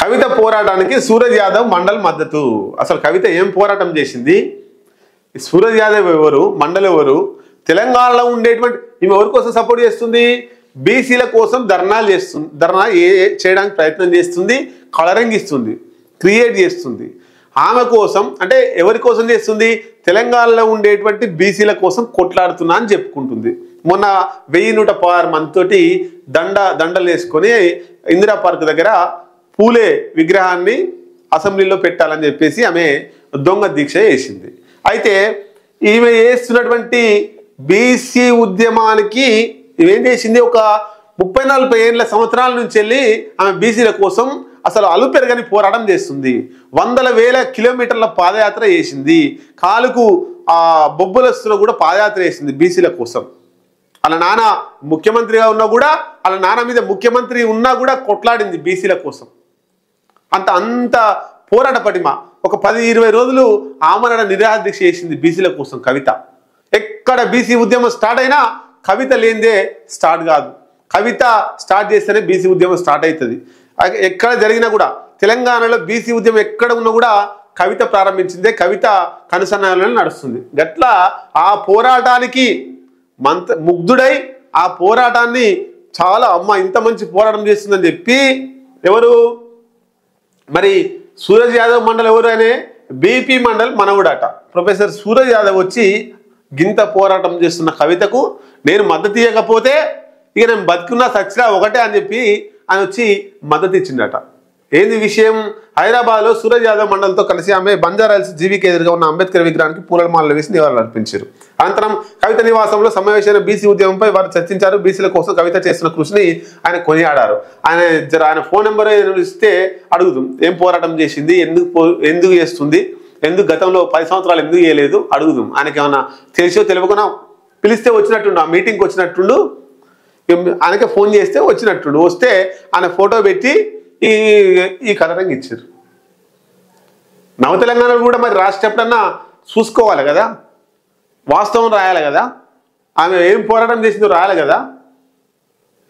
కవిత పోరాటానికి సూరజ్ యాదవ్ మండల్ మద్దతు. అసలు కవిత ఏం పోరాటం చేసింది? సూరజ్ యాదవ్ ఎవరు, మండల్ ఎవరు? తెలంగాణలో ఉండేటువంటి ఈమె ఎవరి కోసం సపోర్ట్ చేస్తుంది? బీసీల కోసం ధర్నాలు చేస్తుంది, ధర్నా చేయడానికి ప్రయత్నం చేస్తుంది, కలరింగ్ ఇస్తుంది, క్రియేట్ చేస్తుంది. ఆమె కోసం అంటే ఎవరి కోసం చేస్తుంది? తెలంగాణలో ఉండేటువంటి బీసీల కోసం కొట్లాడుతున్నా అని చెప్పుకుంటుంది. మొన్న 1116 మంది తోటి దండలు వేసుకొని ఇందిరా పార్క్ దగ్గర పూలే విగ్రహాన్ని అసెంబ్లీలో పెట్టాలని చెప్పేసి ఆమె దొంగ దీక్ష చేసింది. అయితే ఈమె చేస్తున్నటువంటి బీసీ ఉద్యమానికి ఇవేం చేసింది? ఒక 30-40 ఏళ్ళ సంవత్సరాల నుంచి వెళ్ళి ఆమె బీసీల కోసం అసలు అలుపెరగని పోరాటం చేస్తుంది. వందల వేల కిలోమీటర్ల పాదయాత్ర చేసింది. కాలుకు బొబ్బులస్తులో కూడా పాదయాత్ర చేసింది బీసీల కోసం. వాళ్ళ నాన్న ముఖ్యమంత్రిగా ఉన్నా కూడా, వాళ్ళ నాన్న మీద ముఖ్యమంత్రి ఉన్నా కూడా కొట్లాడింది బీసీల కోసం. అంత పోరాట పటిమ. ఒక 10-20 రోజులు ఆమరణ నిరాహార దీక్ష చేసింది బీసీల కోసం కవిత. ఎక్కడ బీసీ ఉద్యమం స్టార్ట్ అయినా కవిత లేనిదే స్టార్ట్ కాదు. కవిత స్టార్ట్ చేస్తేనే బీసీ ఉద్యమం స్టార్ట్ అవుతుంది. ఎక్కడ జరిగినా కూడా తెలంగాణలో బీసీ ఉద్యమం ఎక్కడ ఉన్నా కూడా కవిత ప్రారంభించిందే, కవిత కనుసన్నలో నడుస్తుంది. గట్లా ఆ పోరాటానికి ముగ్ధుడై ఆ పోరాటాన్ని చాలా ఇంత మంచి పోరాటం చేస్తుందని చెప్పి ఎవరు మరి సూరజ్ యాదవ్ మండల్ ఎవరు అనే బీపీ మండల్ మనవుడట ప్రొఫెసర్ సూరజ్ యాదవ్ వచ్చి గింత పోరాటం చేస్తున్న కవితకు నేను మద్దతు ఇవ్వకపోతే ఇక నేను బతుకున్నా సచ్చినా ఒకటే అని చెప్పి ఆయన వచ్చి మద్దతు ఇచ్చిందట. ఏంది విషయం? హైదరాబాద్లో సూరజ్ యాదవ్ మండల్తో కలిసి ఆమె బంజారాహిల్స్ జీవికి ఎదురుగా ఉన్న అంబేద్కర్ విగ్రహానికి పూలమాలలు వేసి నివాళులు అర్పించారు. అనంతరం కవిత నివాసంలో సమావేశమైన బీసీ ఉద్యమంపై వారు చర్చించారు. బీసీల కోసం కవిత చేస్తున్న కృషిని ఆయన కొనియాడారు. ఆయన ఫోన్ నెంబర్ ఇస్తే అడుగుదాం, ఏం పోరాటం చేసింది, ఎందుకు చేస్తుంది, ఎందుకు గతంలో 10 సంవత్సరాలు ఎందుకు చేయలేదు అడుగుదాం. ఆయనకి ఏమన్నా తెలిసో తెలియకుండా పిలిస్తే వచ్చినట్టుండు, ఆ మీటింగ్కి వచ్చినట్టుండు, ఆయనకే ఫోన్ చేస్తే వచ్చినట్టుండు. వస్తే ఆయన ఫోటో పెట్టి ఈ కలరింగ్ ఇచ్చారు. నవ తెలంగాణలో కూడా మరి రాసేటప్పుడన్నా చూసుకోవాలి కదా, వాస్తవం రాయాలి కదా, ఆమె ఏం పోరాటం చేసిందో రాయాలి కదా.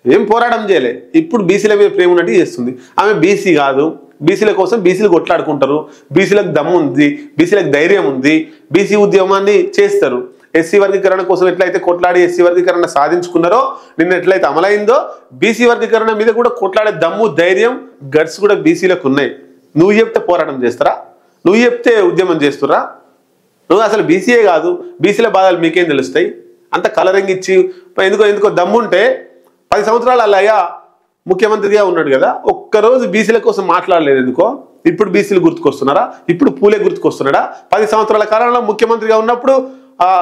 ఏం పోరాటం చేయలే. ఇప్పుడు బీసీల మీద ప్రేమ ఉన్నట్టు చేస్తుంది. ఆమె బీసీ కాదు, బీసీల కోసం బీసీలు కొట్లాడుకుంటారు, బీసీలకు దమ్ము ఉంది, బీసీలకు ధైర్యం ఉంది, బీసీ ఉద్యమాన్ని చేస్తారు. ఎస్సీ వర్గీకరణ కోసం ఎట్లయితే కొట్లాడి ఎస్సీ వర్గీకరణ సాధించుకున్నారో, నిన్న ఎట్లయితే అమలైందో, బీసీ వర్గీకరణ మీద కూడా కొట్లాడే దమ్ము, ధైర్యం, గట్స్ కూడా బీసీలకు ఉన్నాయి. నువ్వు చెప్తే పోరాటం చేస్తారా? నువ్వు చెప్తే ఉద్యమం చేస్తురా? నువ్వు అసలు బీసీయే కాదు, బీసీల బాధలు మీకేం తెలుస్తాయి? అంత కలరింగ్ ఇచ్చి ఎందుకో దమ్ముంటే 10 సంవత్సరాలు అలా ముఖ్యమంత్రిగా ఉన్నాడు కదా, ఒక్కరోజు బీసీల కోసం మాట్లాడలేదు ఎందుకో? ఇప్పుడు బీసీలు గుర్తుకొస్తున్నారా? ఇప్పుడు పూలే గుర్తుకొస్తున్నాడా? 10 సంవత్సరాల కాలంలో ముఖ్యమంత్రిగా ఉన్నప్పుడు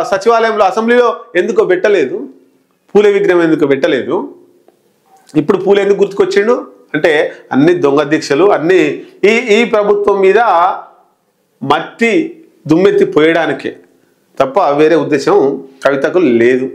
సచివాలయంలో అసెంబ్లీలో ఎందుకో పెట్టలేదు, పూలే విగ్రహం ఎందుకో పెట్టలేదు, ఇప్పుడు పూలే ఎందుకు గుర్తుకొచ్చిండు? అంటే అన్ని దొంగ దీక్షలు, అన్ని ఈ ప్రభుత్వం మీద మట్టి దుమ్మెత్తి పోయడానికే తప్ప వేరే ఉద్దేశం కవితకు లేదు.